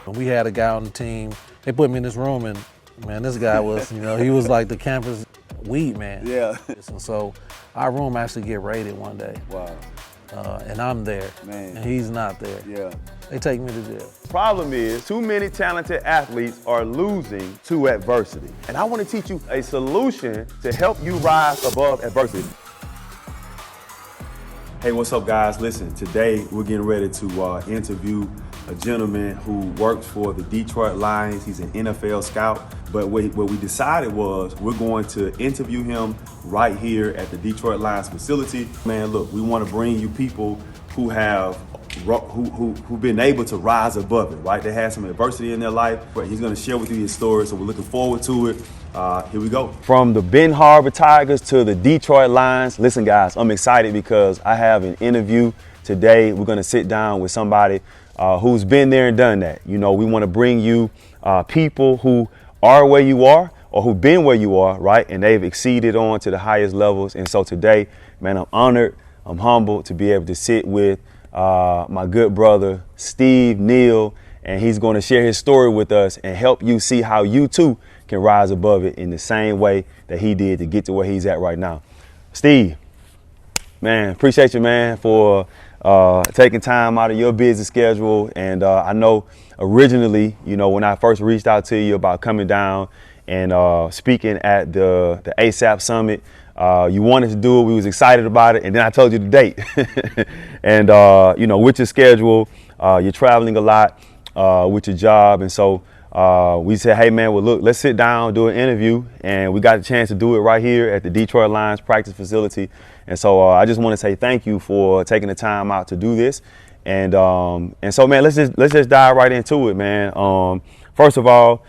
We had a guy on the team, they put me in this room and, man, this guy was, he was like the campus weed man. Yeah. And so our room actually get raided one day. Wow. And I'm there, Man. and he's not there. Yeah. They take me to jail. Problem is, too many talented athletes are losing to adversity. And I want to teach you a solution to help you rise above adversity. Hey, what's up, guys? Listen, today we're getting ready to interview a gentleman who works for the Detroit Lions. He's an NFL scout. But what we decided was we're going to interview him right here at the Detroit Lions facility. Man, look, we want to bring you people who have who've been able to rise above it, right? They had some adversity in their life, but he's going to share with you his story, so we're looking forward to it. Here we go. From the Ben Harbor Tigers to the Detroit Lions. Listen, guys, I'm excited because I have an interview today. We're going to sit down with somebody who's been there and done that. We want to bring you people who are where you are or who've been where you are, right? And they've exceeded on to the highest levels. And so today, man, I'm honored, I'm humbled to be able to sit with my good brother, Steve Neal, and he's going to share his story with us and help you see how you too can rise above it in the same way that he did to get to where he's at right now. Steve, man, appreciate you, man, for taking time out of your busy schedule. And I know originally, when I first reached out to you about coming down and speaking at the ASAP Summit, you wanted to do it. We was excited about it. And then I told you the date. And, with your schedule, you're traveling a lot with your job. And so we said, hey, man, well, look, let's sit down, do an interview. And we got a chance to do it right here at the Detroit Lions practice facility. And so I just want to say thank you for taking the time out to do this. And so, man, let's just dive right into it, man. First of all,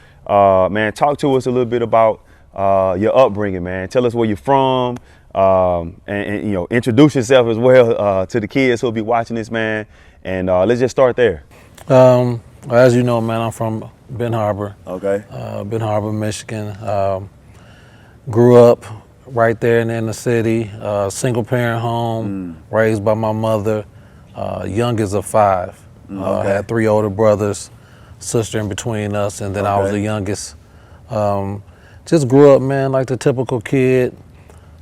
man, talk to us a little bit about your upbringing, man. Tell us where you're from, and introduce yourself as well to the kids who'll be watching this, man. And let's just start there. As you know, man, I'm from Ben Harbor. Okay. Ben Harbor, Michigan. Grew up right there in the inner city, single parent home, raised by my mother, youngest of 5. Okay. Had 3 older brothers, sister in between us, and then I was the youngest. Just grew up, man, like the typical kid.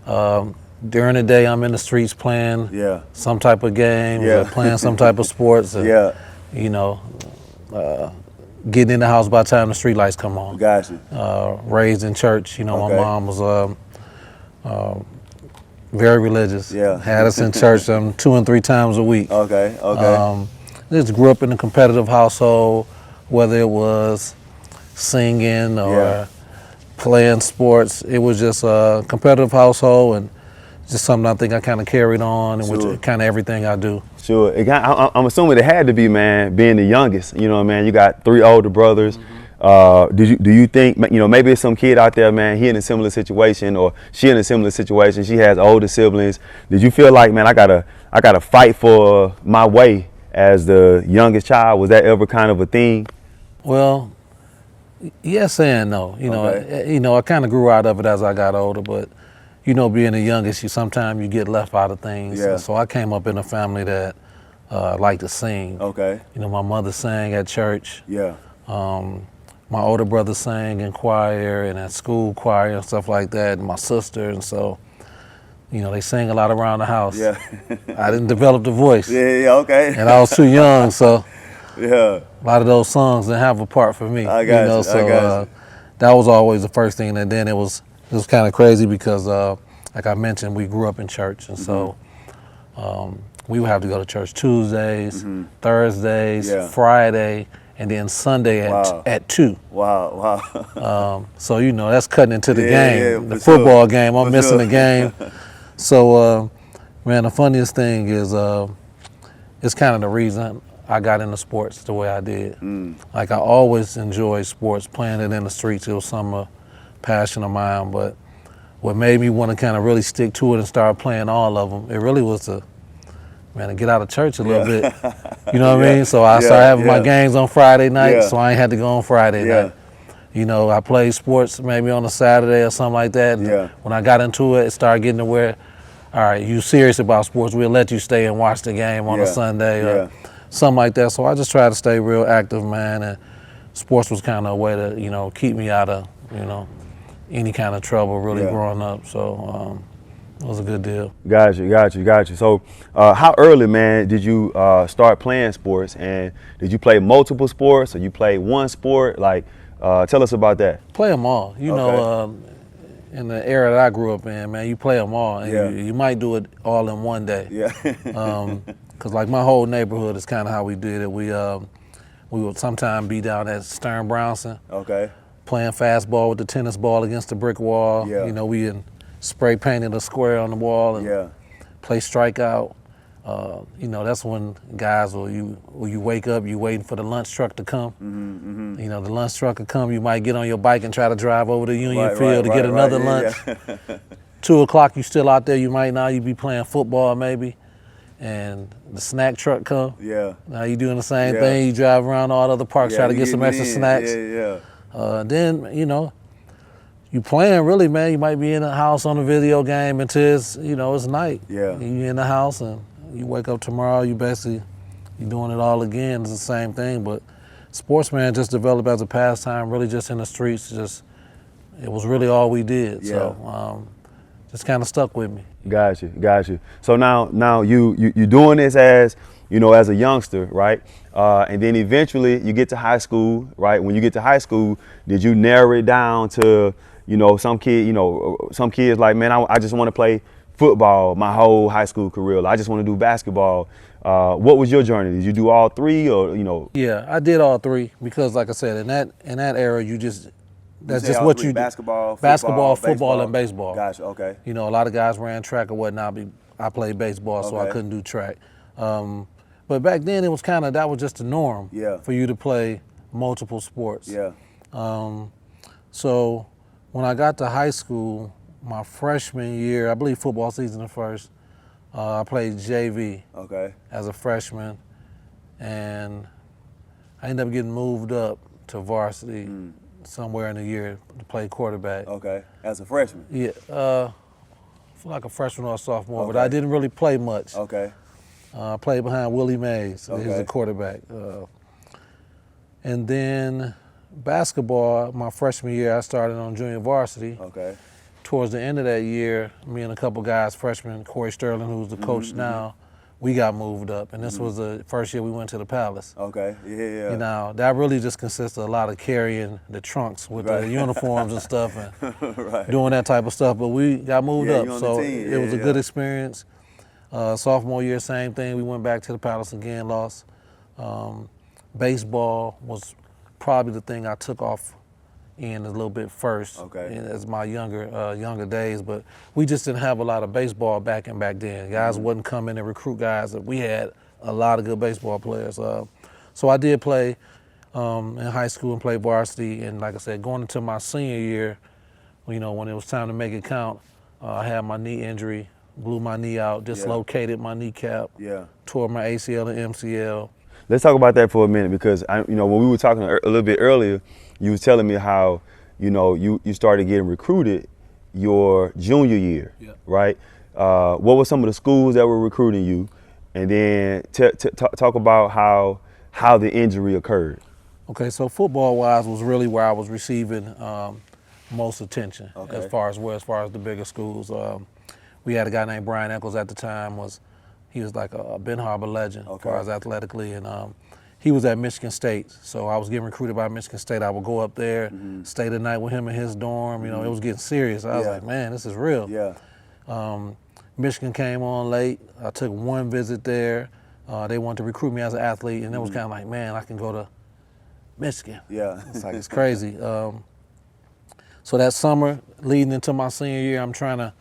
During the day, I'm in the streets playing some type of game, playing some type of sports. And, getting in the house by the time the street lights come on. Gotcha. Raised in church. My mom was very religious. Yeah. Had us in church 2 and 3 times a week. Okay. Just grew up in a competitive household, whether it was singing or playing sports. It was just a competitive household and just something I think I kind of carried on and which kind of everything I do. Sure. I'm assuming it had to be, man, being the youngest. Man, you got 3 older brothers. Do you think, maybe it's some kid out there, man, he in a similar situation or she in a similar situation. She has older siblings. Did you feel like, man, I gotta fight for my way as the youngest child? Was that ever kind of a thing? Well, yes and no. I kind of grew out of it as I got older, but being the youngest, sometimes you get left out of things. Yeah. So I came up in a family that liked to sing. Okay. My mother sang at church. Yeah. My older brother sang in choir and at school choir and stuff like that, and my sister, and so, they sang a lot around the house. Yeah. I didn't develop the voice. Yeah, okay. And I was too young, so yeah. a lot of those songs didn't have a part for me. I got you. So that was always the first thing, and then it was kind of crazy because, like I mentioned, we grew up in church, and so we would have to go to church Tuesdays, Thursdays, Friday, and then Sunday at 2. Wow. So, that's cutting into the game, the football game. I'm missing the game. So, man, the funniest thing is it's kind of the reason I got into sports the way I did. Like, I always enjoyed sports, playing it in the streets. It was some passion of mine, but what made me want to kind of really stick to it and start playing all of them, it really was to get out of church a little bit. You know what I mean? So I started having my games on Friday night, so I ain't had to go on Friday night. I played sports maybe on a Saturday or something like that. And when I got into it, it started getting to where, all right, you serious about sports, we'll let you stay and watch the game on a Sunday or something like that. So I just try to stay real active, man, and sports was kind of a way to, keep me out of, any kind of trouble really growing up. So it was a good deal. Got you. So how early, man, did you start playing sports? And did you play multiple sports or you play one sport? Like, tell us about that. Play them all. You know, in the era that I grew up in, man, you play them all. And you might do it all in one day. Yeah. Because like my whole neighborhood is kind of how we did it. We would sometimes be down at Stern Brownson. Okay. Playing fastball with the tennis ball against the brick wall. Yeah. We spray painted a square on the wall and play strikeout. That's when guys you wake up, you waiting for the lunch truck to come. Mm-hmm. The lunch truck will come, you might get on your bike and try to drive over to Union Field to get another lunch. Yeah. 2 o'clock, you still out there, you be playing football maybe. And the snack truck come. Yeah. Now you doing the same thing, you drive around all other parks, try to get some extra snacks. Then, you playing really, man. You might be in the house on a video game until it's night. Yeah. You in the house and you wake up tomorrow, you doing it all again. It's the same thing, but sports, man, just developed as a pastime, really just in the streets. It was really all we did. Yeah. So just kind of stuck with me. Got you. So now you doing this as a youngster, right? And then eventually you get to high school, right? When you get to high school, did you narrow it down to, some kids like, man, I just want to play football my whole high school career. I just want to do basketball. What was your journey? Did you do all three or? Yeah, I did all three because, like I said, in that era, that's just what you do. Basketball, football, and baseball. Gotcha, okay. A lot of guys ran track or whatnot. I played baseball, so I couldn't do track. But back then, it was that was just the norm for you to play multiple sports. Yeah. So when I got to high school, my freshman year, I believe football season the first, I played JV as a freshman, and I ended up getting moved up to varsity somewhere in the year to play quarterback. Okay, as a freshman? Yeah, like a freshman or a sophomore, but I didn't really play much. Okay. I played behind Willie Mays. He was a quarterback. And then basketball, my freshman year, I started on junior varsity. Okay. Towards the end of that year, me and a couple guys, freshmen, Corey Sterling, who's the coach now, we got moved up. And this was the first year we went to the Palace. Okay, yeah. That really just consists of a lot of carrying the trunks with the uniforms and stuff and doing that type of stuff. But we got moved up, so it was a good experience. Sophomore year, same thing. We went back to the Palace again, lost. Baseball was probably the thing I took off in a little bit first as my younger days, but we just didn't have a lot of baseball back then. Guys wouldn't come in and recruit guys. We had a lot of good baseball players. So I did play in high school and play varsity, and like I said, going into my senior year, when it was time to make it count, I had my knee injury, blew my knee out, dislocated my kneecap, tore my ACL and MCL. Let's talk about that for a minute because when we were talking a little bit earlier, you was telling me how you started getting recruited your junior year, right? What were some of the schools that were recruiting you, and then talk about how the injury occurred. Okay, so football-wise was really where I was receiving most attention as far as the bigger schools. We had a guy named Brian Eccles at the time. He was like a Ben Harbor legend as far as athletically, and he was at Michigan State. So I was getting recruited by Michigan State. I would go up there, stay the night with him in his dorm. It was getting serious. I was like, man, this is real. Yeah. Michigan came on late. I took one visit there. They wanted to recruit me as an athlete, and it was kind of like, man, I can go to Michigan. Yeah. It's like, it's crazy. So that summer, leading into my senior year, I'm trying to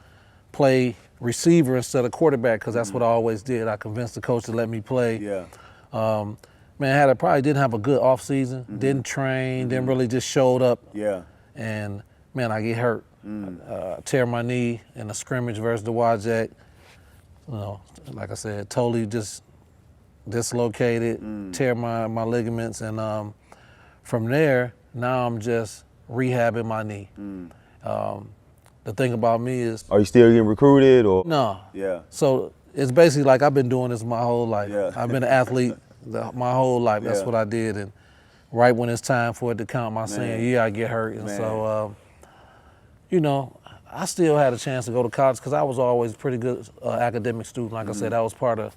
play receiver instead of quarterback because that's what I always did. I convinced the coach to let me play. Yeah. Man, probably didn't have a good off season. Didn't train. Didn't really just showed up. Yeah. And man, I get hurt. Tear my knee in a scrimmage versus the Wajek. Like I said, totally just dislocated. Tear my ligaments, and from there, now I'm just rehabbing my knee. The thing about me is... Are you still getting recruited or? No. Yeah. So it's basically like I've been doing this my whole life. Yeah. I've been an athlete my whole life. That's what I did. And right when it's time for it to count my senior year, I get hurt. And so, you know, I still had a chance to go to college because I was always a pretty good academic student. Like I said, that was part of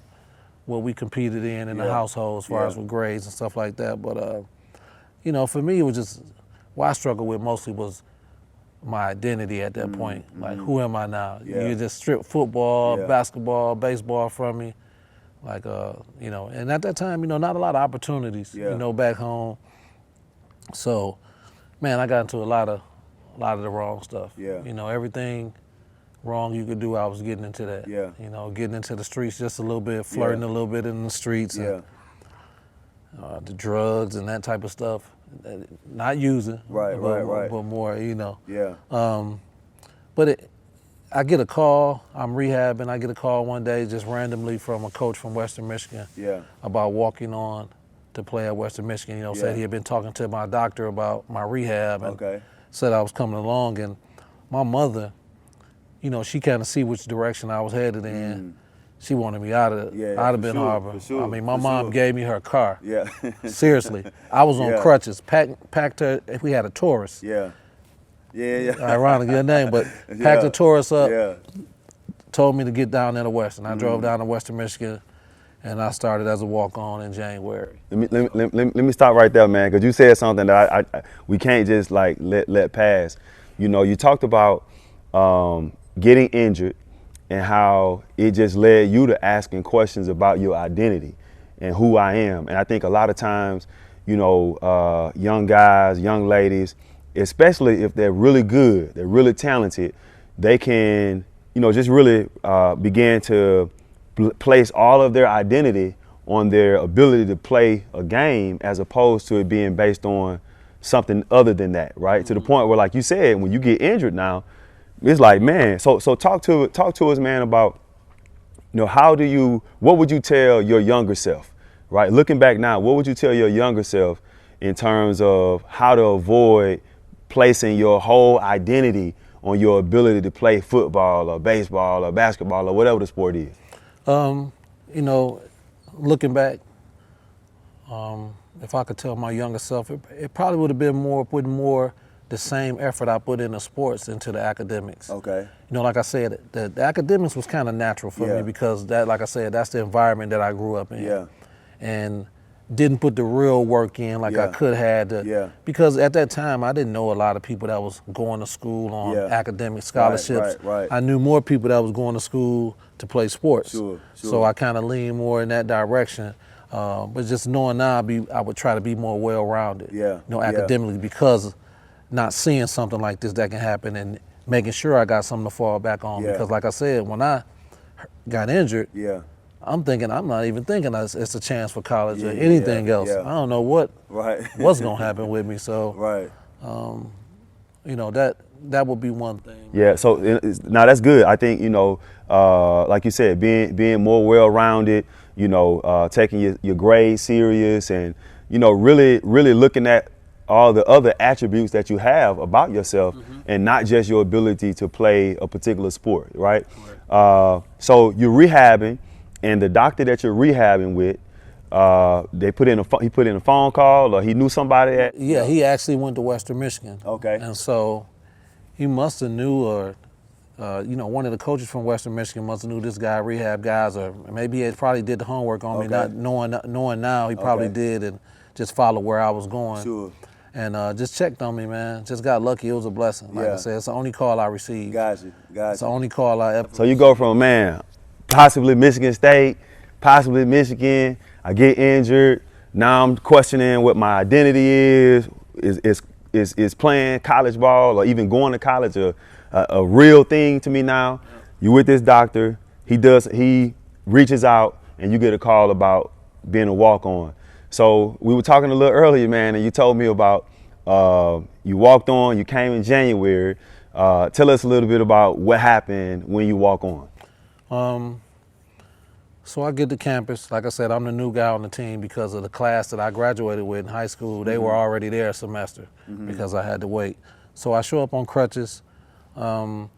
what we competed in the household as far as with grades and stuff like that. But, you know, for me, it was just, what I struggled with mostly was my identity at that point. Like, who am I now? You just strip football, basketball, baseball from me. Like, you know, and at that time, you know, not a lot of opportunities, you know, back home. So, man, I got into a lot of the wrong stuff. You know, everything wrong you could do, I was getting into that. You know, getting into the streets just a little bit, flirting a little bit in the streets. And, the drugs and that type of stuff. Not using. But more, you know. But I get a call, I'm rehabbing, I get a call one day just randomly from a coach from Western Michigan about walking on to play at Western Michigan. You know, said he had been talking to my doctor about my rehab and said I was coming along. And my mother, you know, she kind of see which direction I was headed in. She wanted me out of Ben Harbor. I mean, my mom gave me her car. Seriously. I was on crutches, packed her, we had a Taurus. Ironic, your name, but packed the Taurus up, told me to get down there to Western. I drove down to Western Michigan, and I started as a walk-on in January. Let me stop right there, man, because you said something that we can't just like let pass. You know, you talked about getting injured and how it just led you to asking questions about your identity and who I am. And I think a lot of times, you know, young guys, young ladies, especially if they're really good, they're really talented, they can, you know, just really begin to place all of their identity on their ability to play a game as opposed to it being based on something other than that, right? To the point where, like you said, when you get injured now, it's like, man, so talk to us, man, about, you know, what would you tell your younger self, right? Looking back now, what would you tell your younger self in terms of how to avoid placing your whole identity on your ability to play football or baseball or basketball or whatever the sport is? You know, looking back, if I could tell my younger self, it probably would have been putting more the same effort I put into sports into the academics. You know, like I said, the academics was kind of natural for me because that, like I said, that's the environment that I grew up in. And didn't put the real work in like I could have because at that time I didn't know a lot of people that was going to school on academic scholarships. I knew more people that was going to school to play sports. So I kind of leaned more in that direction. But just knowing now, I would try to be more well-rounded, you know, academically, because not seeing something like this that can happen and making sure I got something to fall back on. Because like I said, when I got injured, I'm not even thinking it's a chance for college or anything else. I don't know what's gonna happen with me. So, you know, that would be one thing. Yeah. So now that's good. I think, you know, like you said, being more well-rounded, you know, taking your grades serious, and, you know, really looking at all the other attributes that you have about yourself, and not just your ability to play a particular sport, right? So you're rehabbing, and the doctor that you're rehabbing with, he put in a phone call, or he knew somebody he actually went to Western Michigan. And so he must have knew, or you know, one of the coaches from Western Michigan must have knew this guy rehab guys, or maybe he probably did the homework on me, not knowing now he probably did, and just followed where I was going. And just checked on me, man. Just got lucky. It was a blessing. Like I said, it's the only call I received. It's the only call I ever. So you go from, man, possibly Michigan State, possibly Michigan, I get injured, now I'm questioning what my identity is playing college ball or even going to college a real thing to me now. You with this doctor, he reaches out, and you get a call about being a walk-on. So we were talking a little earlier, man, and you told me about you walked on, you came in January. Tell us a little bit about what happened when you walk on. So I get to campus. Like I said, I'm the new guy on the team because of the class that I graduated with in high school. They were already there a semester because I had to wait. So I show up on crutches, and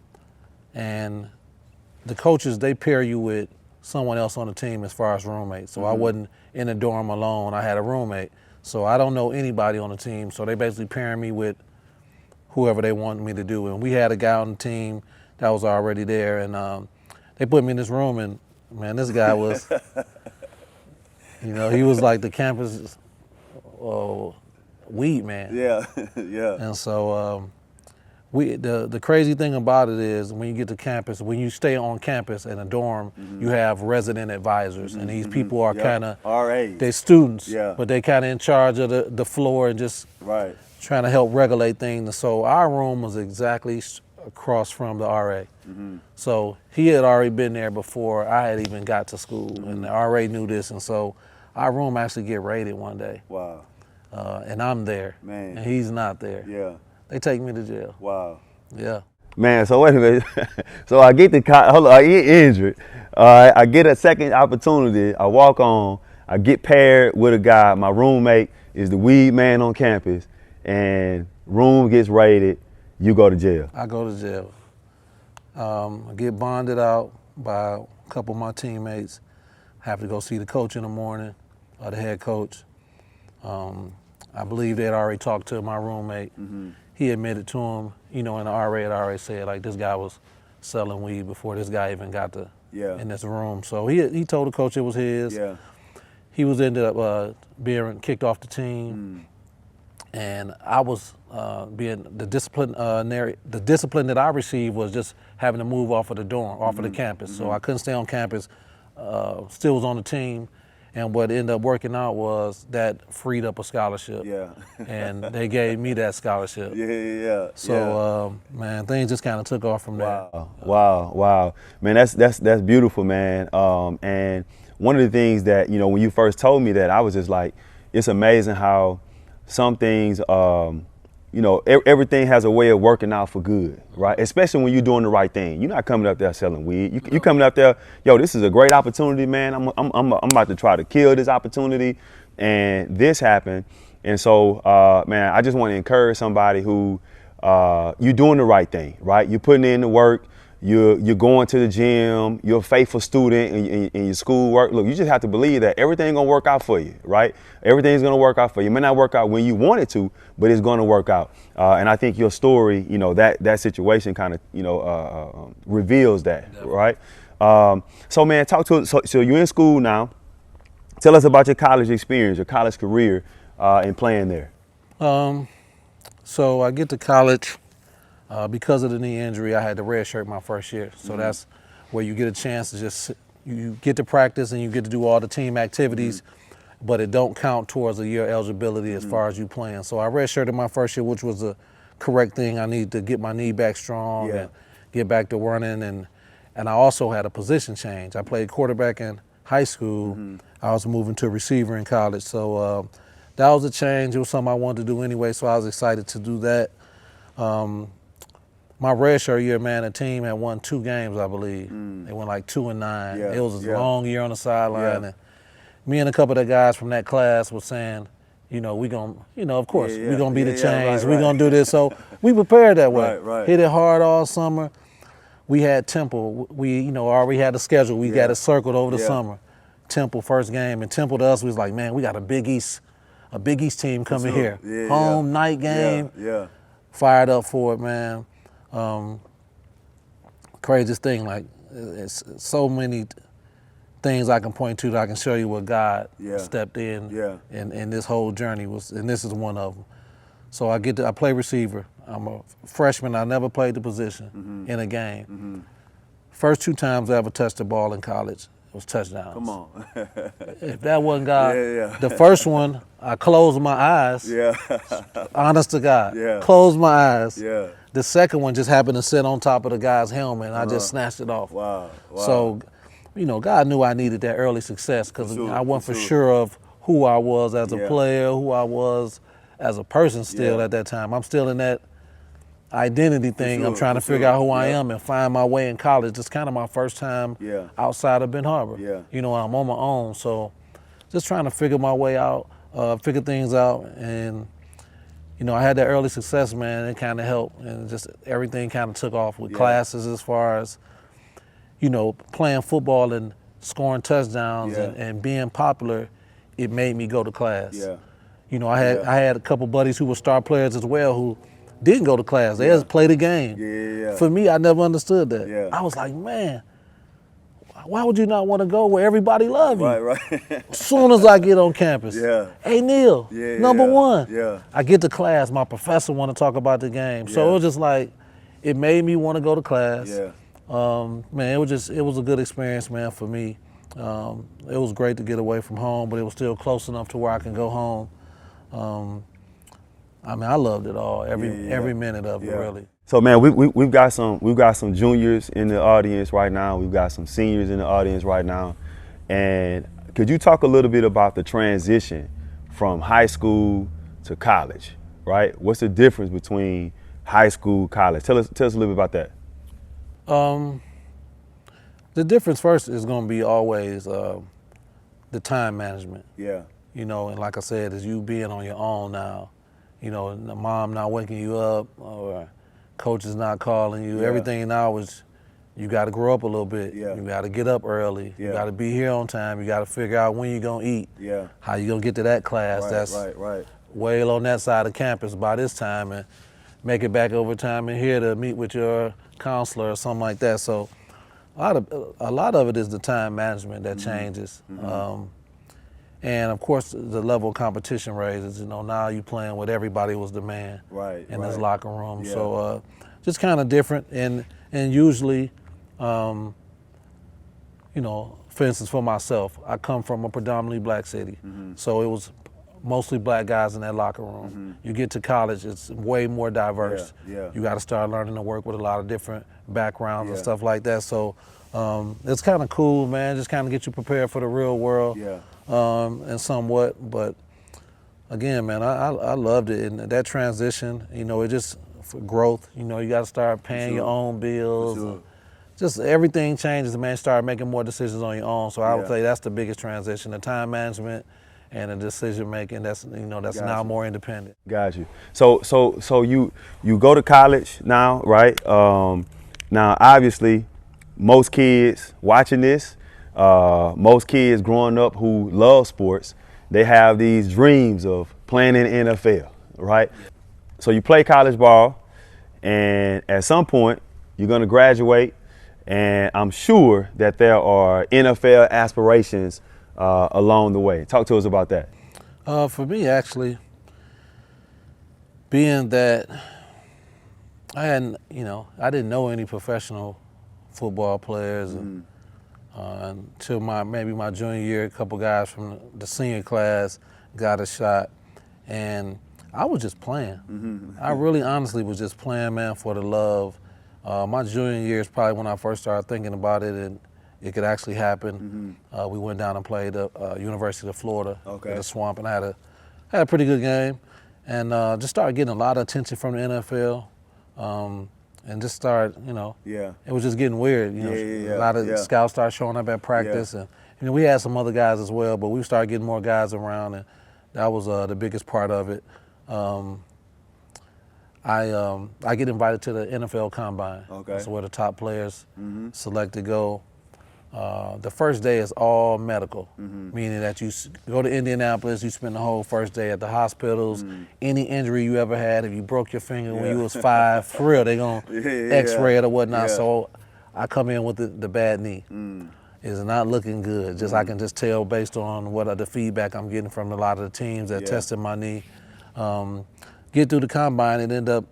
the coaches, they pair you with someone else on the team as far as roommates. So I wasn't in the dorm alone. I had a roommate. So I don't know anybody on the team. So they basically pairing me with whoever they wanted me to do. And we had a guy on the team that was already there, and they put me in this room, and man, this guy was, he was like the campus weed man. Yeah, yeah. And so the crazy thing about it is when you get to campus, when you stay on campus in a dorm, you have resident advisors, and these people are kind of RAs. They're students, Yeah. but they kind of in charge of the floor and just trying to help regulate things. And so our room was exactly across from the RA. So he had already been there before I had even got to school, and the RA knew this, and so our room actually get raided one day. Wow. And I'm there, Man. and he's not there. Yeah. They take me to jail. Wow. Yeah. Man, so wait a minute. So I get I get injured. I get a second opportunity. I walk on. I get paired with a guy. My roommate is the weed man on campus, and room gets raided. You go to jail. I go to jail. I get bonded out by a couple of my teammates. Have to go see the coach in the morning, the head coach. I believe they had already talked to my roommate. He admitted to him, and the RA had already said, like, this guy was selling weed before this guy even got in this room. So he told the coach it was his. Yeah. He was ended up being kicked off the team. And I was being the discipline that I received was just having to move off of the dorm, off of the campus. So I couldn't stay on campus, still was on the team. And what ended up working out was that freed up a scholarship. Yeah. And they gave me that scholarship. Yeah. So, man, things just kind of took off from there. Wow. Man, that's beautiful, man. And one of the things that, when you first told me that, I was just like, it's amazing how some things, everything has a way of working out for good, right? Especially when you're doing the right thing. You're not coming up there selling weed. You coming up there, this is a great opportunity, man. I'm about to try to kill this opportunity, and this happened. And so, man, I just want to encourage somebody who you're doing the right thing, right? You're putting in the work. You're going to the gym. You're a faithful student in your school work. Look, you just have to believe that everything's gonna work out for you, right? Everything's gonna work out for you. It may not work out when you want it to, but it's gonna work out. And I think your story, that situation kind of, reveals that, right? So, man, talk to us. So you're in school now. Tell us about your college experience, your college career, and playing there. So I get to college. Because of the knee injury, I had to redshirt my first year. So that's where you get a chance to you get to practice and you get to do all the team activities, but it don't count towards a year eligibility as far as you playing. So I redshirted my first year, which was the correct thing. I needed to get my knee back strong and get back to running. And I also had a position change. I played quarterback in high school. I was moving to a receiver in college. So that was a change. It was something I wanted to do anyway, so I was excited to do that. My redshirt year, man, the team had won 2 games, I believe. They went like 2-9. Yeah. It was a long year on the sideline. Yeah. And me and a couple of the guys from that class were saying, we gonna, of course, we gonna be the change. We gonna do this. So we prepared that way. Right. Hit it hard all summer. We had Temple. We, already had a schedule. We got it circled over the summer. Temple first game, and Temple to us was like, man, we got a Big East team coming here. Home night game. Yeah. Fired up for it, man. Craziest thing, like it's so many things I can point to that I can show you what God stepped in this whole journey was, and this is one of them. So I play receiver. I'm a freshman. I never played the position in a game. First 2 times I ever touched the ball in college was touchdowns. Come on. If that wasn't God, the first one I closed my eyes. Honest to God, closed my eyes. The second one just happened to sit on top of the guy's helmet, and I just snatched it off. Wow. So, God knew I needed that early success because I wasn't for sure of who I was as a player, who I was as a person still at that time. I'm still in that identity thing. I'm trying to figure out who I am and find my way in college. It's kind of my first time outside of Ben Harbor. I'm on my own. So just trying to figure my way out, figure things out. And, I had that early success, man. It kind of helped. And just everything kind of took off with classes as far as, playing football and scoring touchdowns and being popular. It made me go to class. You know, I had a couple buddies who were star players as well who didn't go to class. They just played the game. Yeah. For me, I never understood that. Yeah. I was like, man, why would you not want to go where everybody love you? Right. As soon as I get on campus, Yeah. hey Neal, number one. Yeah. I get to class, my professor want to talk about the game. So it was just like, it made me want to go to class. Yeah. Man, it was a good experience, man, for me. It was great to get away from home, but it was still close enough to where I can go home. I mean, I loved it all, every minute of it, really. So man, we've got some juniors in the audience right now. We've got some seniors in the audience right now. And could you talk a little bit about the transition from high school to college, right? What's the difference between high school, college? Tell us a little bit about that. The difference first is going to be always the time management. Yeah. You know, and like I said, is you being on your own now. You know, the mom not waking you up or coach is not calling you. Yeah. Everything now is, you got to grow up a little bit. Yeah. You got to get up early. Yeah. You got to be here on time. You got to figure out when you're going to eat. Yeah. How you going to get to that class. That's right. way on that side of campus by this time, and make it back over time and here to meet with your counselor or something like that. So a lot of it is the time management that changes. And of course, the level of competition raises. You know, now you playing with everybody was the man in this locker room. Yeah. So just kind of different. And usually, you know, for instance, for myself, I come from a predominantly black city. So it was mostly black guys in that locker room. You get to college, it's way more diverse. Yeah. You got to start learning to work with a lot of different backgrounds and stuff like that. So it's kind of cool, man. Just kind of get you prepared for the real world. And somewhat, but again, man, I loved it. And that transition, you know, it just, for growth, you know, you got to start paying your own bills. Just everything changes, man. Start making more decisions on your own. So I would say that's the biggest transition, the time management and the decision making. That's, you know, that's now more independent. Got you. So you go to college now, right? Now, obviously, most kids watching this, most kids growing up who love sports, they have these dreams of playing in the NFL, right? So you play college ball, and at some point, you're going to graduate, and I'm sure that there are NFL aspirations along the way. Talk to us about that. For me, actually, being that I didn't know any professional football players, and until maybe my junior year, a couple guys from the senior class got a shot, and I was just playing. I really honestly was just playing, man, for the love. My junior year is probably when I first started thinking about it and it could actually happen. We went down and played at University of Florida at the Swamp, and I had a pretty good game, and just started getting a lot of attention from the NFL. And just started, you know, it was just getting weird. You know, a lot of scouts started showing up at practice, and you know, we had some other guys as well, but we started getting more guys around, and that was the biggest part of it. I get invited to the NFL Combine. That's where the top players select to go. The first day is all medical, meaning that you go to Indianapolis, you spend the whole first day at the hospitals. Any injury you ever had, if you broke your finger when you was 5, for real, they gonna X-ray it or whatnot. So I come in with the bad knee. It's not looking good. Just I can just tell based on what the feedback I'm getting from a lot of the teams that tested my knee. Get through the combine and end up,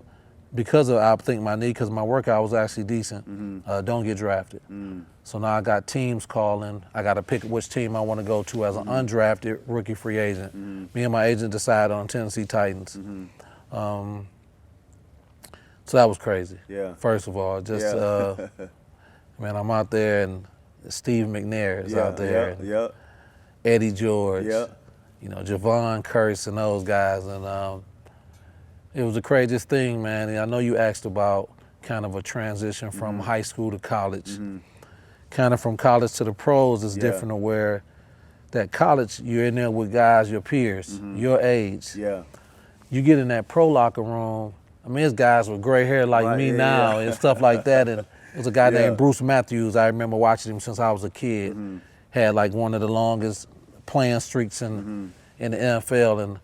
because of I think my knee, because my workout was actually decent, don't get drafted. So now I got teams calling. I got to pick which team I want to go to as an undrafted rookie free agent. Me and my agent decided on Tennessee Titans. So that was crazy. First of all, just man, I'm out there and Steve McNair is out there, and Eddie George, you know, Javon Curse and those guys, and it was the craziest thing, man. And I know you asked about kind of a transition from high school to college. Kind of from college to the pros is different, where that college, you're in there with guys, your peers, your age. You get in that pro locker room, I mean, it's guys with gray hair like me now and stuff like that. And there's a guy named Bruce Matthews. I remember watching him since I was a kid. Had like one of the longest playing streaks in the NFL. And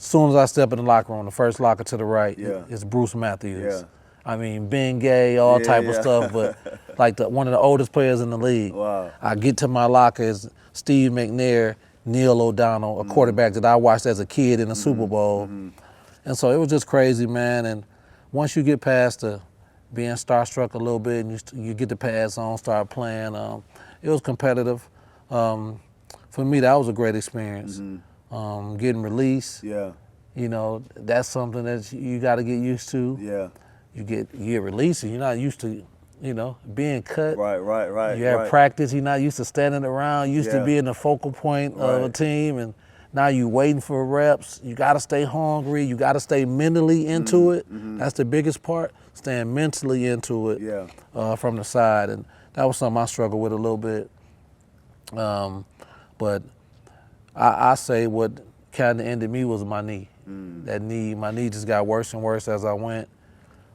soon as I step in the locker room, the first locker to the right Yeah. is Bruce Matthews. Yeah. I mean, Ben Gay, all type of stuff, but like one of the oldest players in the league. Wow. I get to my locker is Steve McNair, Neal O'Donnell, a quarterback that I watched as a kid in the Super Bowl. And so it was just crazy, man. And once you get past being starstruck a little bit and you get the pads on, start playing, it was competitive. For me, that was a great experience. Getting released, Yeah. you know, that's something that you got to get used to. Yeah. You get released and you're not used to, you know, being cut. Right. You have practice, you're not used to standing around, used to being the focal point of a team, and now you waiting for reps. You got to stay hungry. You got to stay mentally into it. That's the biggest part, staying mentally into it from the side. And that was something I struggled with a little bit. But I say what kind of ended me was my knee. My knee just got worse and worse as I went.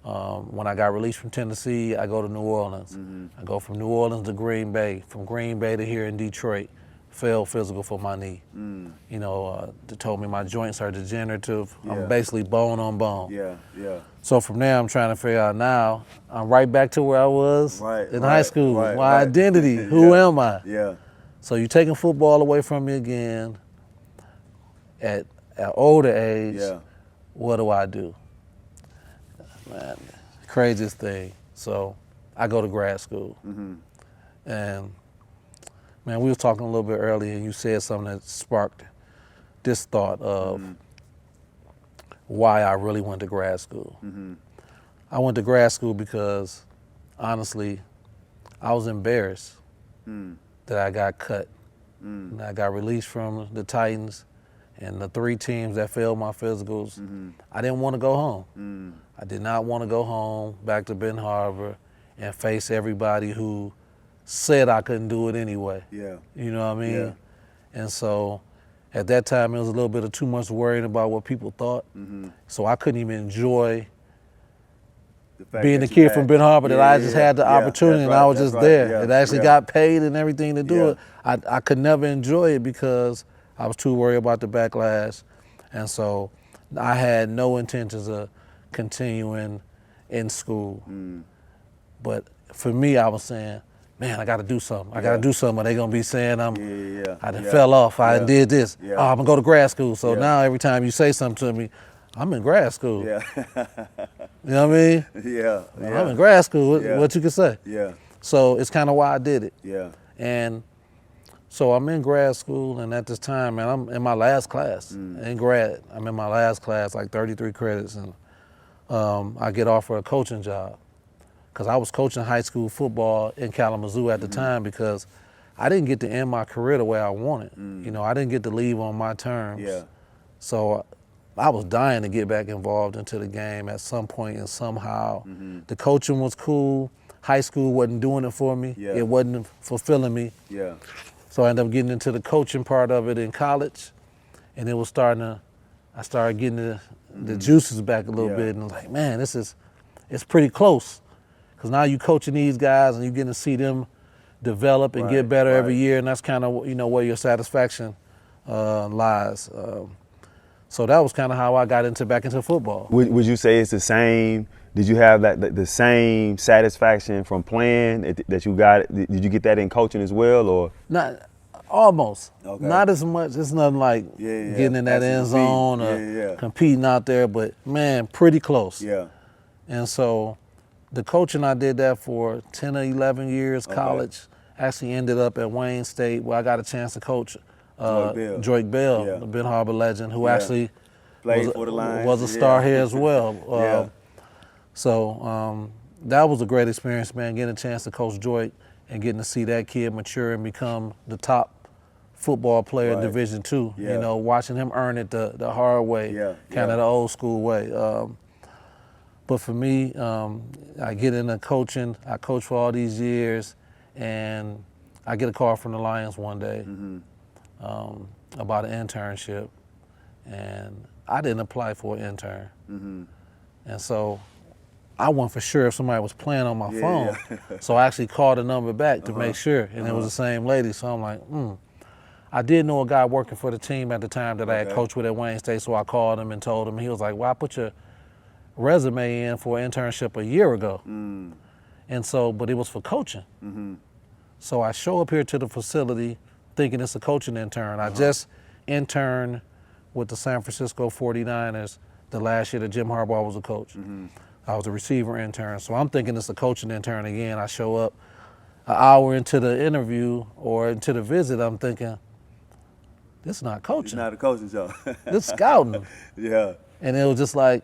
When I got released from Tennessee, I go to New Orleans. I go from New Orleans to Green Bay, from Green Bay to here in Detroit. Failed physical for my knee. You know, they told me my joints are degenerative. I'm basically bone on bone. Yeah. So from there, I'm trying to figure out now, I'm right back to where I was in high school. My identity, who am I? Yeah. So you're taking football away from me again at older age. Yeah. What do I do? Man, craziest thing. So I go to grad school. And man, we was talking a little bit earlier and you said something that sparked this thought of why I really went to grad school. I went to grad school because honestly, I was embarrassed that I got cut. And I got released from the Titans and the 3 teams that failed my physicals. I didn't want to go home. I did not want to go home back to Ben Harbor and face everybody who said I couldn't do it anyway. Yeah. You know what I mean? Yeah. And so at that time, it was a little bit of too much worrying about what people thought. So I couldn't even enjoy being a kid from Ben Harbor that I just had the opportunity and I was just there. It actually got paid and everything to do it. I could never enjoy it because I was too worried about the backlash. And so I had no intentions of continuing in school. But for me, I was saying, man, I got to do something. I got to do something. Or they going to be saying I done fell off. I did this. Oh, I'm going to go to grad school. So now every time you say something to me, I'm in grad school. Yeah. You know what I mean? Yeah. I'm in grad school. What you can say? Yeah. So it's kind of why I did it. Yeah. And so I'm in grad school, and at this time, man, I'm in my last class in grad. I'm in my last class, like 33 credits, and I get offered a coaching job because I was coaching high school football in Kalamazoo at the time because I didn't get to end my career the way I wanted. You know, I didn't get to leave on my terms. Yeah. So I was dying to get back involved into the game at some point and somehow. The coaching was cool. High school wasn't doing it for me. Yeah. It wasn't fulfilling me. Yeah. So I ended up getting into the coaching part of it in college, and it was I started getting the juices back a little bit, and I was like, man, it's pretty close. Because now you coaching these guys and you're getting to see them develop and get better every year, and that's kind of, you know, where your satisfaction lies. So that was kind of how I got back into football. Would you say it's the same? Did you have the same satisfaction from playing that you got? Did you get that in coaching as well, or? Not almost. Okay. Not as much. It's nothing like getting in that end zone or competing out there, but man, pretty close. Yeah. And so the coaching, I did that for 10 or 11 years. College actually ended up at Wayne State, where I got a chance to coach Drake Bell, the Ben Harbor legend, who actually played for the Lions. Was a star here as well. So that was a great experience, man, getting a chance to coach Drake and getting to see that kid mature and become the top football player in Division II. You know, watching him earn it the hard way, kind of the old school way. But for me, I get into coaching. I coached for all these years, and I get a call from the Lions one day about an internship, and I didn't apply for an intern. And so I wasn't for sure if somebody was playing on my phone. So I actually called the number back to make sure, and it was the same lady. So I'm like, I did know a guy working for the team at the time that I had Okay. coached with at Wayne State, so I called him and told him. He was like, well, I put your resume in for an internship a year ago. And so, but it was for coaching. So I show up here to the facility thinking it's a coaching intern. I just interned with the San Francisco 49ers the last year that Jim Harbaugh was a coach. I was a receiver intern. So I'm thinking it's a coaching intern again. I show up an hour into the interview or into the visit, I'm thinking, this is not It's coaching. not a coaching job. This is scouting. Yeah. And it was just like,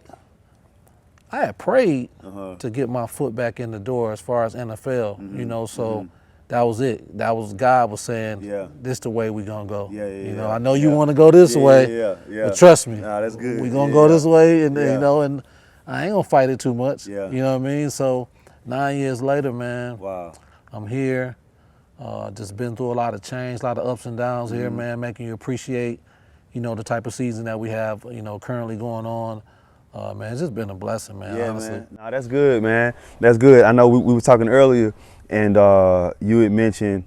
I had prayed to get my foot back in the door as far as NFL, you know, so that was it. That was God was saying, Yeah. this the way we gonna go. Yeah, You know, yeah, I know you yeah. want to go this Yeah, way, yeah. but trust me, Nah, that's good. we gonna Yeah, go yeah. this way, and Yeah. you know, and I ain't gonna fight it too much. Yeah. You know what I mean? So 9 years later, man, Wow. I'm here. Just been through a lot of change, a lot of ups and downs here, man, making you appreciate, you know, the type of season that we have, you know, currently going on. Man, it's just been a blessing, man, Yeah, honestly. man. No, that's good, man. That's good. I know we were talking earlier, and you had mentioned.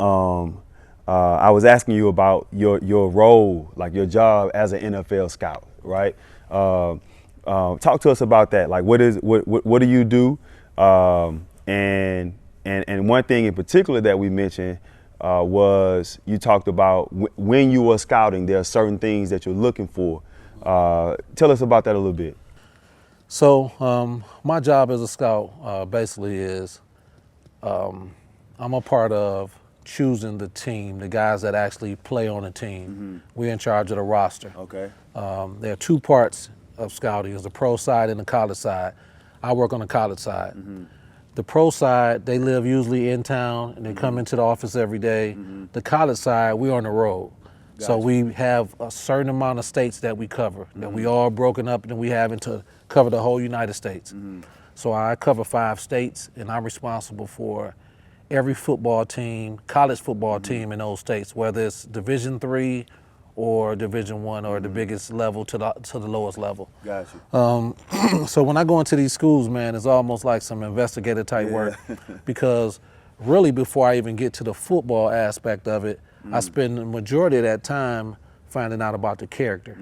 I was asking you about your role, like your job as an NFL scout, right? Talk to us about that. Like, what do you do? And one thing in particular that we mentioned was you talked about when you were scouting, there are certain things that you're looking for. Tell us about that a little bit. So my job as a scout basically is I'm a part of choosing the team, the guys that actually play on the team. We're in charge of the roster. Okay. There are two parts of scouting, is the pro side and the college side. I work on the college side. The pro side, they live usually in town and they come into the office every day. The college side, we're on the road. So we have a certain amount of states that we cover, that we all broken up and we having to cover the whole United States. So I cover 5 states and I'm responsible for every football team, college football team in those states, whether it's Division III or Division I or the biggest level to the lowest level. Got you. So when I go into these schools, man, it's almost like some investigative type work because really before I even get to the football aspect of it, I spend the majority of that time finding out about the character.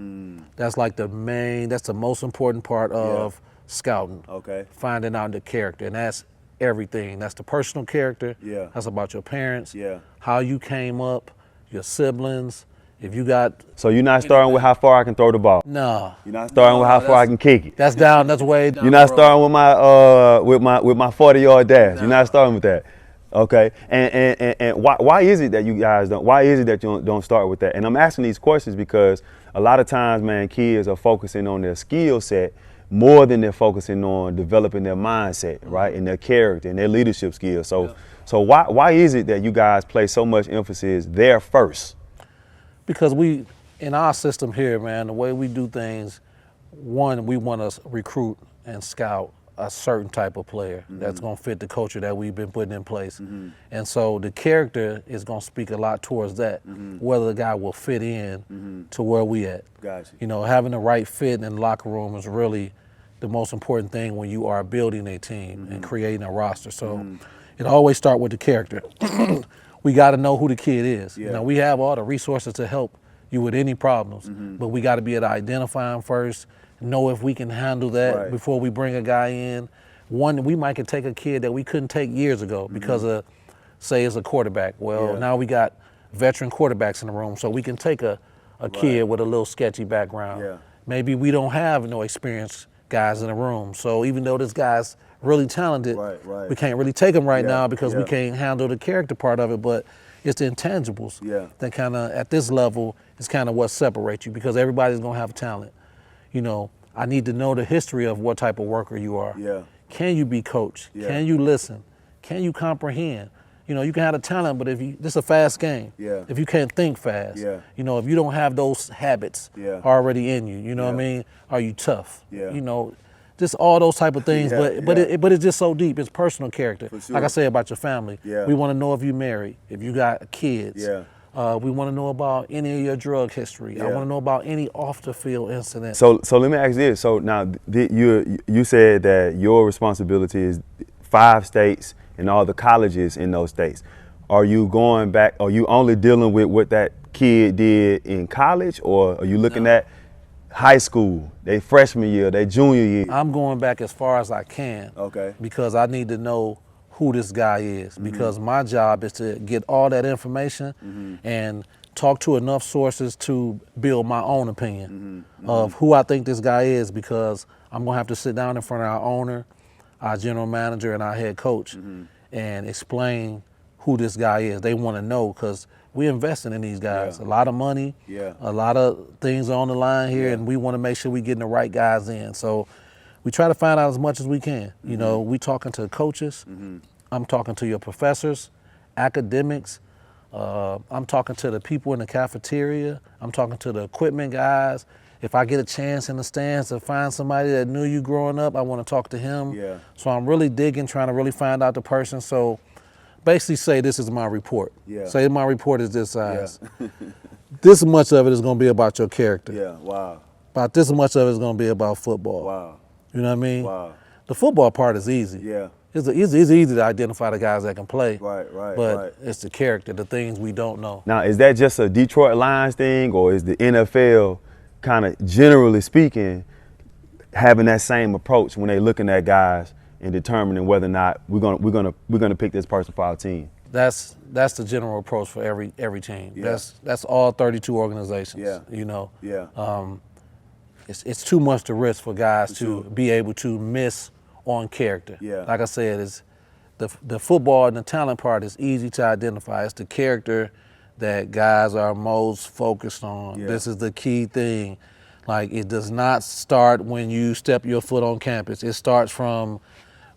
That's like that's the most important part of scouting. Okay. Finding out the character, and that's everything. That's the personal character. Yeah. That's about your parents. Yeah. How you came up, your siblings. If you got So you're not starting with how far I can throw the ball. no, You're not starting with how far I can kick it. that's down. That's way down. You're not starting with my 40-yard dash. You're not starting with that. Okay. And why is it that you guys don't? Why is it that you don't start with that? And I'm asking these questions because a lot of times, man, kids are focusing on their skill set more than they're focusing on developing their mindset, right, and their character and their leadership skills. So why is it that you guys place so much emphasis there first? Because we, in our system here, man, the way we do things, one, we want to recruit and scout a certain type of player that's going to fit the culture that we've been putting in place. And so the character is going to speak a lot towards that, whether the guy will fit in to where we at. Gotcha. You know, having the right fit in the locker room is really the most important thing when you are building a team and creating a roster. So it always starts with the character. We got to know who the kid is. Yeah. You know, we have all the resources to help you with any problems, but we got to be able to identify them first, know if we can handle that before we bring a guy in. One, we might could take a kid that we couldn't take years ago because of, say, it's a quarterback. Well, now we got veteran quarterbacks in the room, so we can take a kid with a little sketchy background. Yeah. Maybe we don't have no experienced guys in the room, so even though this guy's really talented, we can't really take him right now because we can't handle the character part of it, but it's the intangibles that kind of, at this level, is kind of what separates you because everybody's going to have talent. You know, I need to know the history of what type of worker you are. Yeah. Can you be coached? Can you listen? Can you comprehend? You know, you can have the talent, but this is a fast game. If you can't think fast, you know, if you don't have those habits already in you, you know what I mean? Are you tough? You know, just all those type of things, but it's just so deep. It's personal character. For sure. Like I say about your family, we want to know if you married, if you got kids. We want to know about any of your drug history. I want to know about any off the field incident. So let me ask this. So now you said that your responsibility is 5 states and all the colleges in those states. are you going back? Are you only dealing with what that kid did in college, or are you looking at high school, they freshman year, they junior year? I'm going back as far as I can. Okay. Because I need to know who this guy is. Because my job is to get all that information and talk to enough sources to build my own opinion of who I think this guy is, because I'm gonna have to sit down in front of our owner, our general manager, and our head coach and explain who this guy is. They wanna know, because we're investing in these guys. A lot of money, a lot of things are on the line here, and we wanna make sure we're getting the right guys in. So we try to find out as much as we can. You know, we talking to coaches, I'm talking to your professors, academics, I'm talking to the people in the cafeteria, I'm talking to the equipment guys. If I get a chance in the stands to find somebody that knew you growing up, I want to talk to him. So I'm really digging, trying to really find out the person. So basically say, this is my report. Say my report is this size. This much of it is going to be about your character. About this much of it is going to be about football. You know what I mean? The football part is easy. It's easy to identify the guys that can play. But it's the character, the things we don't know. Now, is that just a Detroit Lions thing, or is the NFL kind of generally speaking having that same approach when they looking at guys and determining whether or not we're gonna pick this person for our team? That's the general approach for every team. That's all 32 organizations. You know. It's too much to risk for guys to be able to miss on character. Like I said, it's the football and the talent part is easy to identify. It's the character that guys are most focused on. This is the key thing. Like, it does not start when you step your foot on campus. It starts from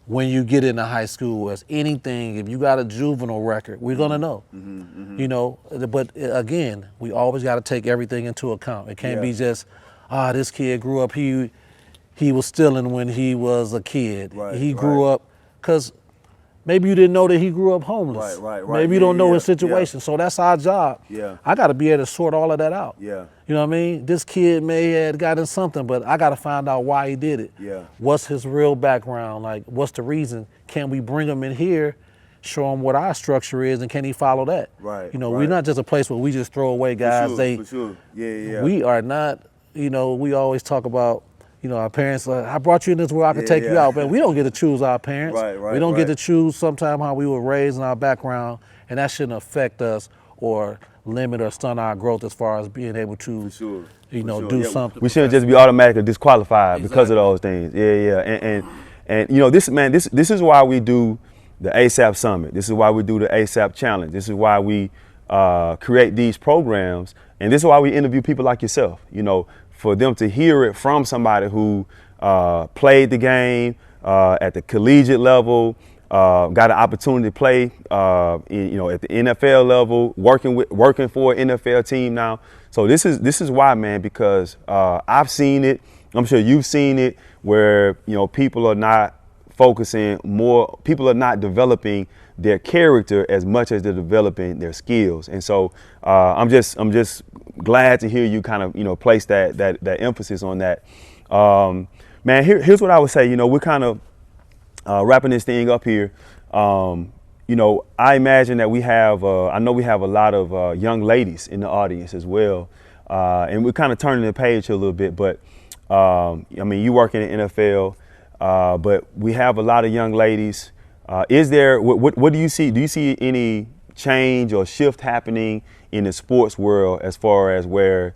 when you get into high school. As anything, if you got a juvenile record, we're gonna know. You know, but again, we always got to take everything into account. It can't be just, this kid grew up, he was stealing when he was a kid. He grew up, because maybe you didn't know that he grew up homeless. Maybe you don't know his situation. So that's our job. I got to be able to sort all of that out. You know what I mean? This kid may have gotten something, but I got to find out why he did it. What's his real background? Like, what's the reason? Can we bring him in here, show him what our structure is, and can he follow that? You know, we're not just a place where we just throw away guys. We are not, you know, we always talk about, you know, our parents, I brought you in this where I could take you out, but we don't get to choose our parents. We don't get to choose sometimes how we were raised in our background, and that shouldn't affect us or limit or stunt our growth as far as being able to, you know, do something. We shouldn't just be automatically disqualified because of those things. And you know, this is why we do the ASAP Summit. This is why we do the ASAP Challenge. This is why we create these programs, and this is why we interview people like yourself. You know, for them to hear it from somebody who played the game at the collegiate level, got an opportunity to play, you know, at the NFL level, working for an NFL team now. So this is why, man, because I've seen it. I'm sure you've seen it, where, you know, people are not focusing more. People are not developing their character as much as they're developing their skills. And so I'm just glad to hear you kind of, you know, place that emphasis on that. Man, here's what I would say. You know, we're kind of wrapping this thing up here. You know, I imagine that we have, I know we have a lot of young ladies in the audience as well. And we're kind of turning the page here a little bit, but I mean, you work in the NFL, but we have a lot of young ladies. Is there, what do you see? Do you see any change or shift happening in the sports world as far as where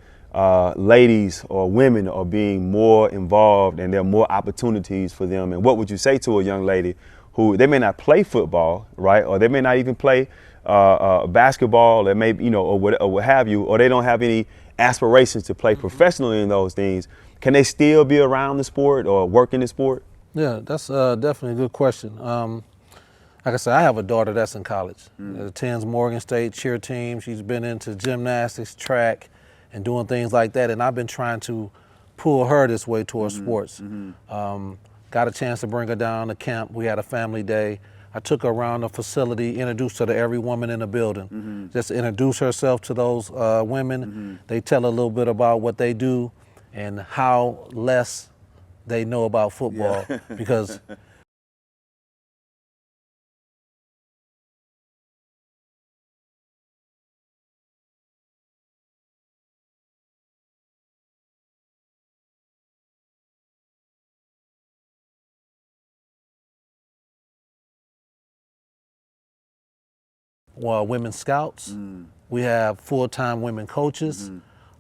ladies or women are being more involved and there are more opportunities for them? And what would you say to a young lady who, they may not play football, right? Or they may not even play basketball, or maybe, you know, or what have you, or they don't have any aspirations to play professionally in those things. Can they still be around the sport or work in the sport? Yeah, that's definitely a good question. Like I said, I have a daughter that's in college. Attends Morgan State cheer team. She's been into gymnastics, track, and doing things like that. And I've been trying to pull her this way towards sports. Got a chance to bring her down to camp. We had a family day. I took her around the facility, introduced her to every woman in the building. Just to introduce herself to those women. They tell a little bit about what they do and how less they know about football. Because women scouts. We have full-time women coaches.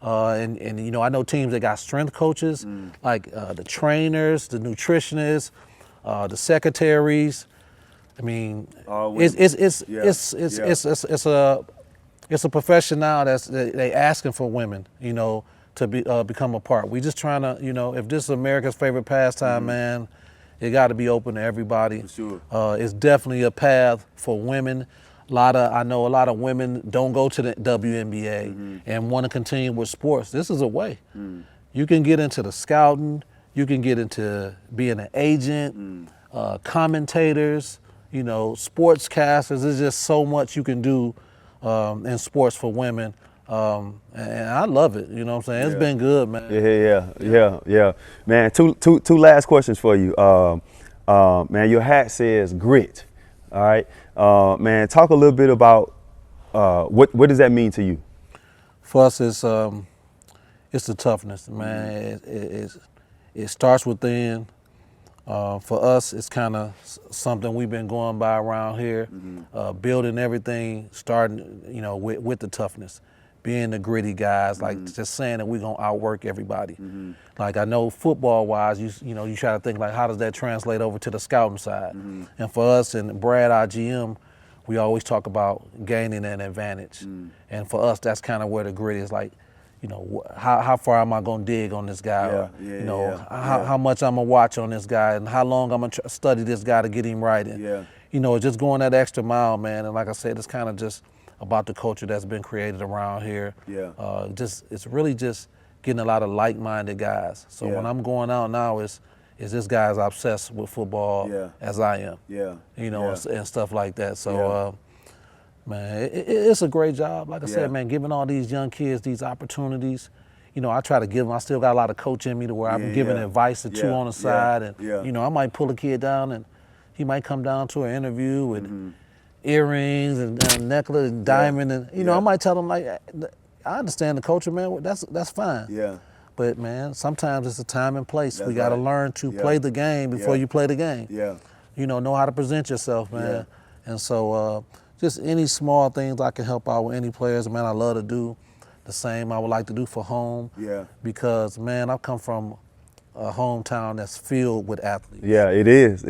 And you know, I know teams that got strength coaches, like the trainers, the nutritionists, the secretaries. I mean, it's a profession now they asking for women, you know, to become a part. We just trying to, you know, if this is America's favorite pastime, man, it got to be open to everybody. For sure. It's definitely a path for women. I know a lot of women don't go to the WNBA and want to continue with sports. This is a way. You can get into the scouting. You can get into being an agent, commentators, you know, sportscasters. There's just so much you can do in sports for women. And I love it. You know what I'm saying? It's been good, man. Yeah. Man, two last questions for you. Man, your hat says grit. All right. Man, talk a little bit about what does that mean to you? For us, it's the toughness, man. It starts within. For us, it's kind of something we've been going by around here, building everything, starting, you know, with the toughness, being the gritty guys, like just saying that we're gonna outwork everybody. Like I know football-wise, you know, you try to think like, how does that translate over to the scouting side? And for us and Brad, our GM, we always talk about gaining an advantage. And for us, that's kind of where the grit is like, you know, how far am I going to dig on this guy? How much I'm going to watch on this guy and how long I'm going to study this guy to get him right. And, you know, just going that extra mile, man. And like I said, it's kind of just about the culture that's been created around here. It's really just getting a lot of like-minded guys. So when I'm going out now, is this guy's obsessed with football as I am. You know, and stuff like that. So, man, it's a great job. Like I said, man, giving all these young kids these opportunities. You know, I try to give them. I still got a lot of coach in me to where I'm giving advice or two on the side. And, you know, I might pull a kid down and he might come down to an interview with earrings and necklace and diamond. And, you know, I might tell him, like, I understand the culture, man. That's fine. But, man, sometimes it's a time and place. We got to learn to play the game before you play the game. You know how to present yourself, man. And so, just any small things I can help out with any players, man, I love to do. The same I would like to do for home. Because, man, I come from a hometown that's filled with athletes. It is.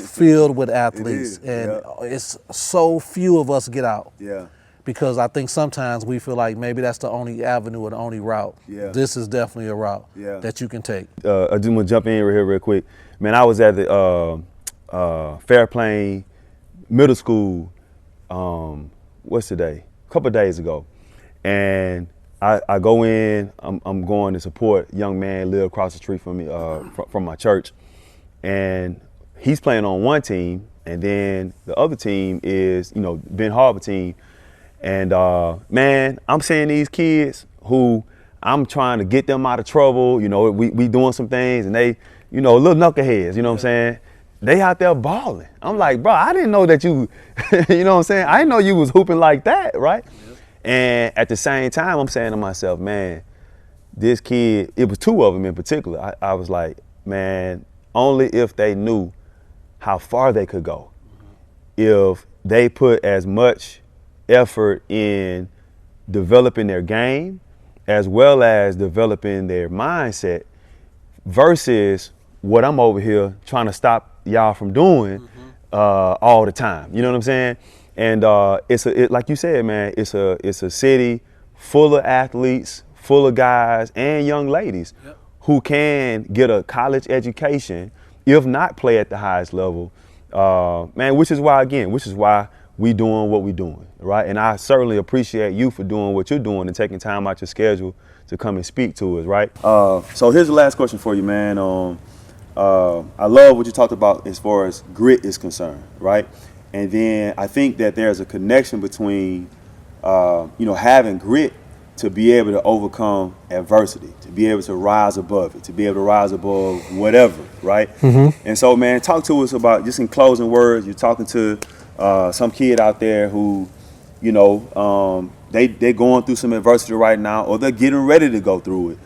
Filled with athletes. And it's so few of us get out. Because I think sometimes we feel like maybe that's the only avenue or the only route. This is definitely a route that you can take. I just want to jump in here real quick. Man, I was at the Fairplain Middle School, what's today? A couple of days ago. And I go in, I'm going to support a young man live across the street from me, from my church. And he's playing on one team, and then the other team is, you know, Ben Harbor team. And man, I'm seeing these kids who I'm trying to get them out of trouble. You know, we doing some things, and they, you know, little knuckleheads, you know what I'm saying? They out there balling. I'm like, bro, I didn't know that you, you know what I'm saying? I didn't know you was hooping like that, right? And at the same time, I'm saying to myself, man, this kid, it was two of them in particular. I was like, man, only if they knew how far they could go. If they put as much effort in developing their game as well as developing their mindset versus what I'm over here trying to stop y'all from doing all the time. You know what I'm saying? And like you said, man, it's a city full of athletes, full of guys and young ladies who can get a college education, if not play at the highest level. Man, which is why we doing what we doing, right? And I certainly appreciate you for doing what you're doing and taking time out your schedule to come and speak to us, right? So here's the last question for you, man. I love what you talked about as far as grit is concerned, right? And then I think that there's a connection between, you know, having grit to be able to overcome adversity, to be able to rise above it, to be able to rise above whatever, right? And so, man, talk to us about, just in closing words, you're talking to some kid out there who, you know, they're going through some adversity right now, or they're getting ready to go through it.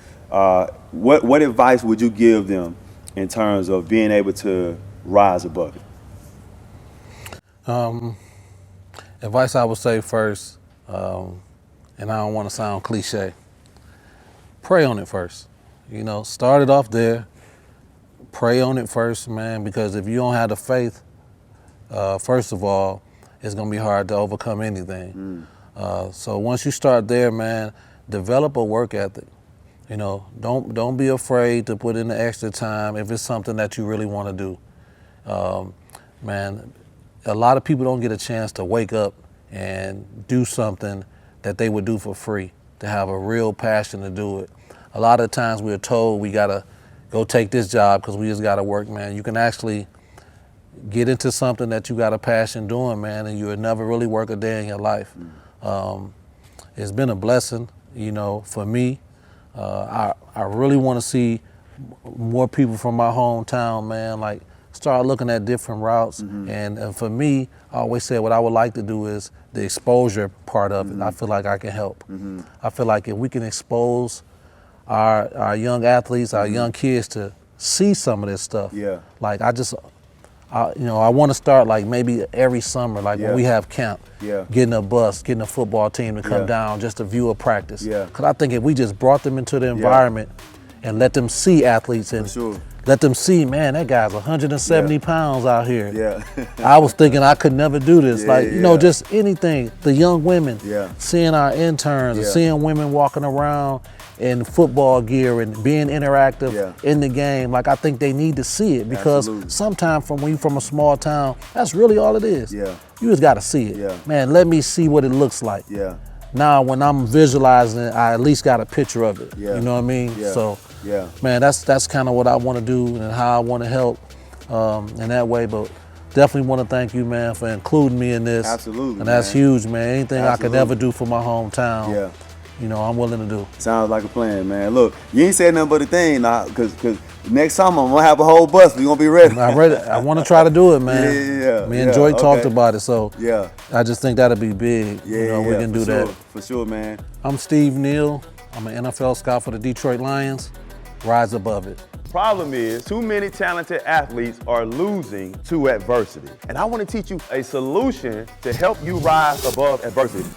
What advice would you give them in terms of being able to rise above it? Advice I would say first, and I don't want to sound cliche, pray on it first. You know, start it off there. Pray on it first, man, because if you don't have the faith, first of all, it's going to be hard to overcome anything. So once you start there, man, develop a work ethic. You know, don't be afraid to put in the extra time if it's something that you really want to do. Man, a lot of people don't get a chance to wake up and do something that they would do for free, to have a real passion to do it. A lot of times we're told we gotta go take this job because we just gotta work, man. You can actually get into something that you got a passion doing, man, and you would never really work a day in your life. It's been a blessing, you know, for me. I really want to see more people from my hometown, man, like start looking at different routes. And for me, I always say what I would like to do is the exposure part of it. I feel like I can help. I feel like if we can expose our young athletes, our young kids to see some of this stuff. Like you know, I want to start like maybe every summer, like when we have camp, getting a bus, getting a football team to come down just to view a practice. Because I think if we just brought them into the environment and let them see athletes and let them see, man, that guy's 170 pounds out here. I was thinking I could never do this. Like, you know, just anything. The young women, seeing our interns, and seeing women walking around in football gear and being interactive in the game. Like, I think they need to see it because sometimes when you're from a small town, that's really all it is. You just got to see it. Man, let me see what it looks like. Now, when I'm visualizing it, I at least got a picture of it. You know what I mean? So, man, that's kind of what I want to do and how I want to help in that way. But definitely want to thank you, man, for including me in this. And that's huge, man. Anything I could ever do for my hometown, you know, I'm willing to do. Sounds like a plan, man. Look, you ain't said nothing but a thing now, because next summer I'm going to have a whole bus. We're going to be ready. I'm ready. I want to try to do it, man. Me and Joy talked about it, so I just think that'll be big. You know, we can do that. For sure, man. I'm Steve Neal. I'm an NFL scout for the Detroit Lions. Rise above it. Problem is, too many talented athletes are losing to adversity. And I want to teach you a solution to help you rise above adversity.